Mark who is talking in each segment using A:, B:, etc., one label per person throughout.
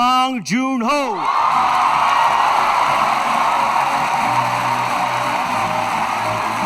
A: Bong Joon-ho.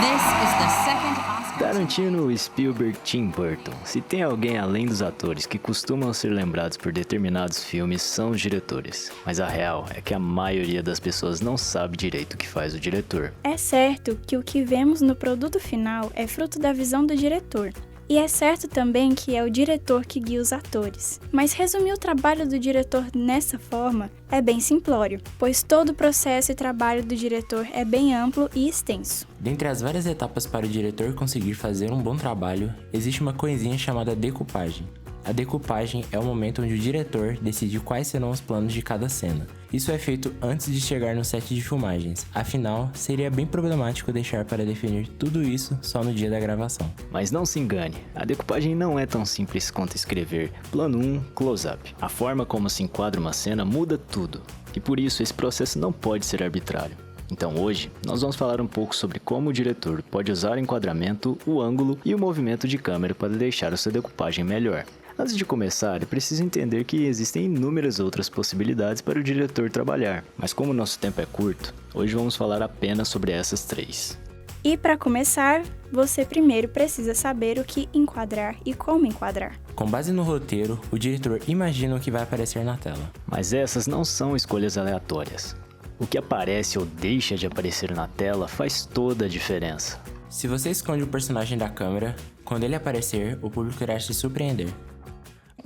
B: This is the second Oscar.
C: Tarantino, Spielberg, Tim Burton. Se tem alguém além dos atores que costumam ser lembrados por determinados filmes, são os diretores. Mas a real é que a maioria das pessoas não sabe direito o que faz o diretor.
D: É certo que o que vemos no produto final é fruto da visão do diretor. E é certo também que é o diretor que guia os atores. Mas resumir o trabalho do diretor nessa forma é bem simplório, pois todo o processo e trabalho do diretor é bem amplo e extenso.
E: Dentre as várias etapas para o diretor conseguir fazer um bom trabalho, existe uma coisinha chamada decupagem. A decupagem é o momento onde o diretor decide quais serão os planos de cada cena. Isso é feito antes de chegar no set de filmagens, afinal, seria bem problemático deixar para definir tudo isso só no dia da gravação.
C: Mas não se engane, a decupagem não é tão simples quanto escrever plano 1, close-up. A forma como se enquadra uma cena muda tudo, e por isso esse processo não pode ser arbitrário. Então hoje, nós vamos falar um pouco sobre como o diretor pode usar o enquadramento, o ângulo e o movimento de câmera para deixar a sua decupagem melhor. Antes de começar, é preciso entender que existem inúmeras outras possibilidades para o diretor trabalhar, mas como o nosso tempo é curto, hoje vamos falar apenas sobre essas 3.
D: E para começar, você primeiro precisa saber o que enquadrar e como enquadrar.
E: Com base no roteiro, o diretor imagina o que vai aparecer na tela.
C: Mas essas não são escolhas aleatórias. O que aparece ou deixa de aparecer na tela faz toda a diferença.
E: Se você esconde o personagem da câmera, quando ele aparecer, o público irá se surpreender.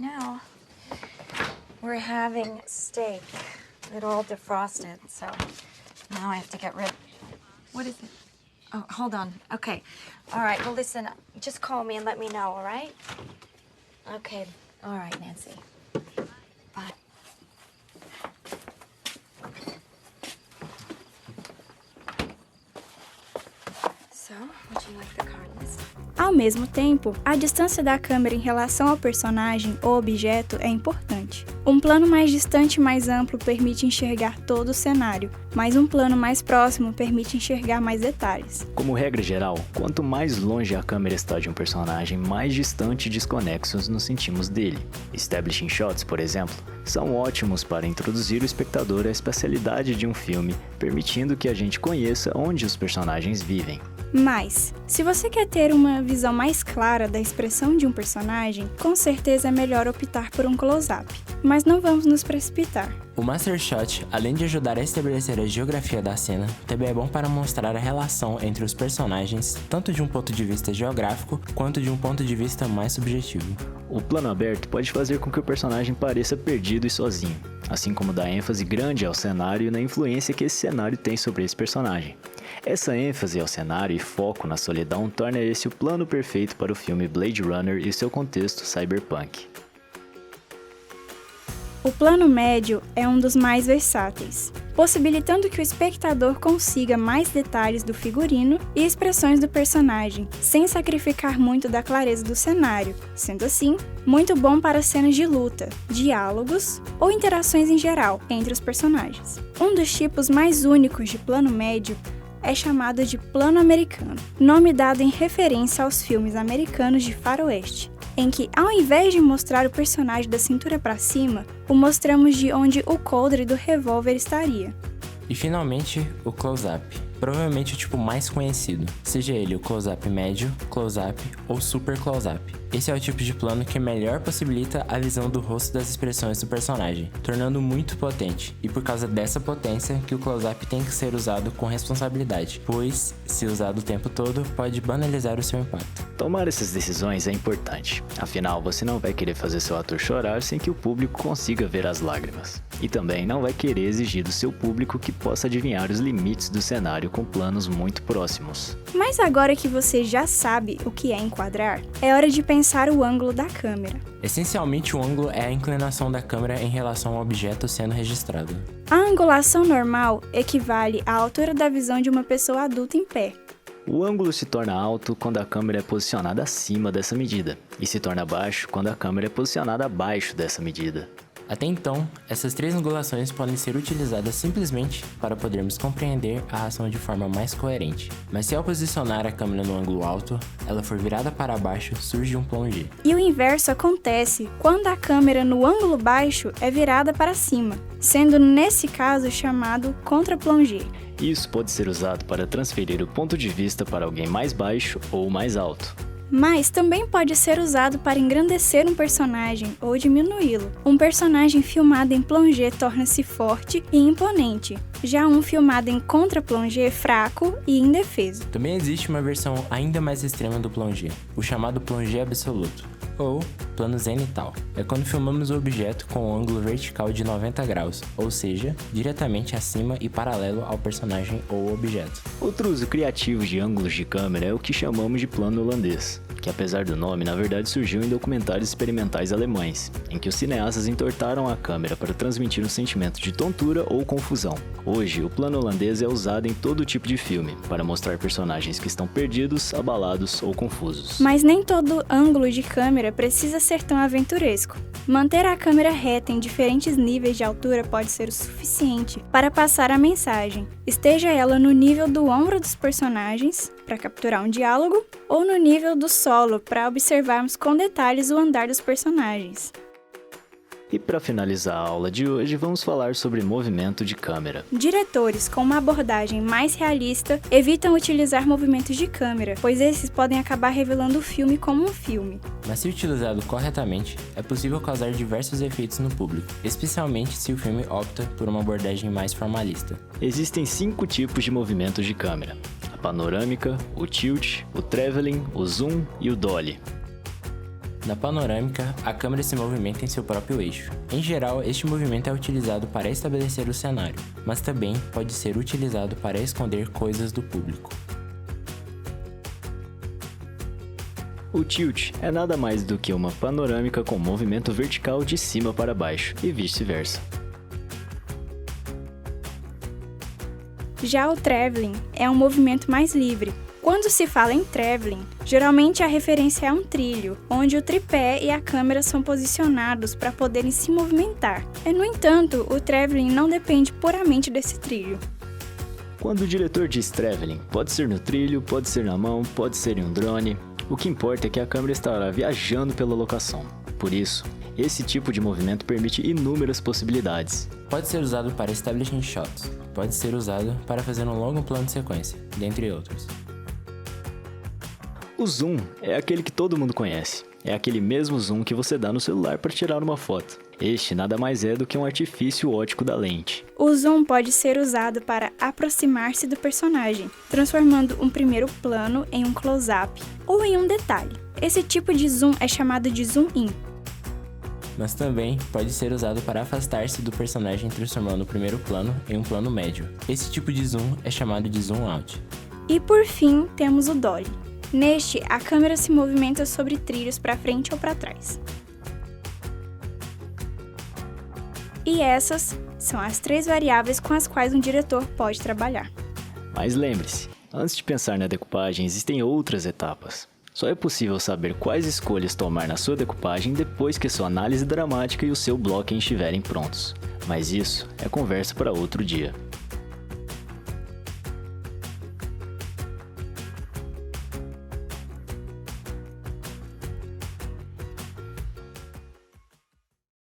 F: Now, we're having steak. It all defrosted, so now I have to get rid. What is it? Oh, hold on. Okay. All right. Well, listen. Just call me and let me know. All right? Okay. All right, Nancy. Bye. So, would you like the card list?
D: Ao mesmo tempo, a distância da câmera em relação ao personagem ou objeto é importante. Um plano mais distante e mais amplo permite enxergar todo o cenário, mas um plano mais próximo permite enxergar mais detalhes.
C: Como regra geral, quanto mais longe a câmera está de um personagem, mais distante e desconexos nos sentimos dele. Establishing shots, por exemplo, são ótimos para introduzir o espectador à espacialidade de um filme, permitindo que a gente conheça onde os personagens vivem.
D: Mas, se você quer ter uma visão mais clara da expressão de um personagem, com certeza é melhor optar por um close-up. Mas não vamos nos precipitar.
E: O Master Shot, além de ajudar a estabelecer a geografia da cena, também é bom para mostrar a relação entre os personagens, tanto de um ponto de vista geográfico, quanto de um ponto de vista mais subjetivo.
C: O plano aberto pode fazer com que o personagem pareça perdido e sozinho, assim como dá ênfase grande ao cenário e na influência que esse cenário tem sobre esse personagem. Essa ênfase ao cenário e foco na solidão torna esse o plano perfeito para o filme Blade Runner e seu contexto cyberpunk.
D: O plano médio é um dos mais versáteis, possibilitando que o espectador consiga mais detalhes do figurino e expressões do personagem, sem sacrificar muito da clareza do cenário, sendo assim, muito bom para cenas de luta, diálogos ou interações em geral entre os personagens. Um dos tipos mais únicos de plano médio é chamado de plano americano, nome dado em referência aos filmes americanos de faroeste, em que, ao invés de mostrar o personagem da cintura para cima, o mostramos de onde o coldre do revólver estaria.
E: E finalmente, o close-up, provavelmente o tipo mais conhecido, seja ele o close-up médio, close-up ou super close-up. Esse é o tipo de plano que melhor possibilita a visão do rosto das expressões do personagem, tornando muito potente, e por causa dessa potência que o close-up tem que ser usado com responsabilidade, pois, se usado o tempo todo, pode banalizar o seu impacto.
C: Tomar essas decisões é importante, afinal você não vai querer fazer seu ator chorar sem que o público consiga ver as lágrimas. E também não vai querer exigir do seu público que possa adivinhar os limites do cenário com planos muito próximos.
D: Mas agora que você já sabe o que é enquadrar, é hora de pensar o ângulo da câmera.
E: Essencialmente, o ângulo é a inclinação da câmera em relação ao objeto sendo registrado.
D: A angulação normal equivale à altura da visão de uma pessoa adulta em pé.
C: O ângulo se torna alto quando a câmera é posicionada acima dessa medida, e se torna baixo quando a câmera é posicionada abaixo dessa medida.
E: Até então, essas 3 angulações podem ser utilizadas simplesmente para podermos compreender a ação de forma mais coerente. Mas se ao posicionar a câmera no ângulo alto, ela for virada para baixo, surge um plongé.
D: E o inverso acontece quando a câmera no ângulo baixo é virada para cima, sendo nesse caso chamado contra-plongé.
C: Isso pode ser usado para transferir o ponto de vista para alguém mais baixo ou mais alto.
D: Mas também pode ser usado para engrandecer um personagem ou diminuí-lo. Um personagem filmado em plongé torna-se forte e imponente, já um filmado em contra-plongé é fraco e indefeso.
E: Também existe uma versão ainda mais extrema do plongé, o chamado plongé absoluto, ou plano zenital. É quando filmamos o objeto com um ângulo vertical de 90 graus, ou seja, diretamente acima e paralelo ao personagem ou objeto.
C: Outro uso criativo de ângulos de câmera é o que chamamos de plano holandês, que apesar do nome, na verdade surgiu em documentários experimentais alemães, em que os cineastas entortaram a câmera para transmitir um sentimento de tontura ou confusão. Hoje, o plano holandês é usado em todo tipo de filme, para mostrar personagens que estão perdidos, abalados ou confusos.
D: Mas nem todo ângulo de câmera precisa ser tão aventuresco. Manter a câmera reta em diferentes níveis de altura pode ser o suficiente para passar a mensagem, esteja ela no nível do ombro dos personagens, para capturar um diálogo, ou no nível do solo, para observarmos com detalhes o andar dos personagens.
C: E para finalizar a aula de hoje, vamos falar sobre movimento de câmera.
D: Diretores com uma abordagem mais realista evitam utilizar movimentos de câmera, pois esses podem acabar revelando o filme como um filme.
E: Mas se utilizado corretamente, é possível causar diversos efeitos no público, especialmente se o filme opta por uma abordagem mais formalista.
C: Existem 5 tipos de movimentos de câmera: a panorâmica, o tilt, o traveling, o zoom e o dolly.
E: Na panorâmica, a câmera se movimenta em seu próprio eixo. Em geral, este movimento é utilizado para estabelecer o cenário, mas também pode ser utilizado para esconder coisas do público.
C: O tilt é nada mais do que uma panorâmica com movimento vertical de cima para baixo e vice-versa.
D: Já o traveling é um movimento mais livre. Quando se fala em traveling, geralmente a referência é a um trilho, onde o tripé e a câmera são posicionados para poderem se movimentar. No entanto, o traveling não depende puramente desse trilho.
C: Quando o diretor diz traveling, pode ser no trilho, pode ser na mão, pode ser em um drone. O que importa é que a câmera estará viajando pela locação. Por isso, esse tipo de movimento permite inúmeras possibilidades.
E: Pode ser usado para establishing shots, pode ser usado para fazer um longo plano de sequência, dentre outros.
C: O zoom é aquele que todo mundo conhece. É aquele mesmo zoom que você dá no celular para tirar uma foto. Este nada mais é do que um artifício óptico da lente.
D: O zoom pode ser usado para aproximar-se do personagem, transformando um primeiro plano em um close-up ou em um detalhe. Esse tipo de zoom é chamado de zoom in.
E: Mas também pode ser usado para afastar-se do personagem, transformando o primeiro plano em um plano médio. Esse tipo de zoom é chamado de zoom out.
D: E por fim, temos o dolly. Neste, a câmera se movimenta sobre trilhos para frente ou para trás. E essas são as 3 variáveis com as quais um diretor pode trabalhar.
C: Mas lembre-se, antes de pensar na decupagem, existem outras etapas. Só é possível saber quais escolhas tomar na sua decupagem depois que sua análise dramática e o seu blocking estiverem prontos. Mas isso é conversa para outro dia.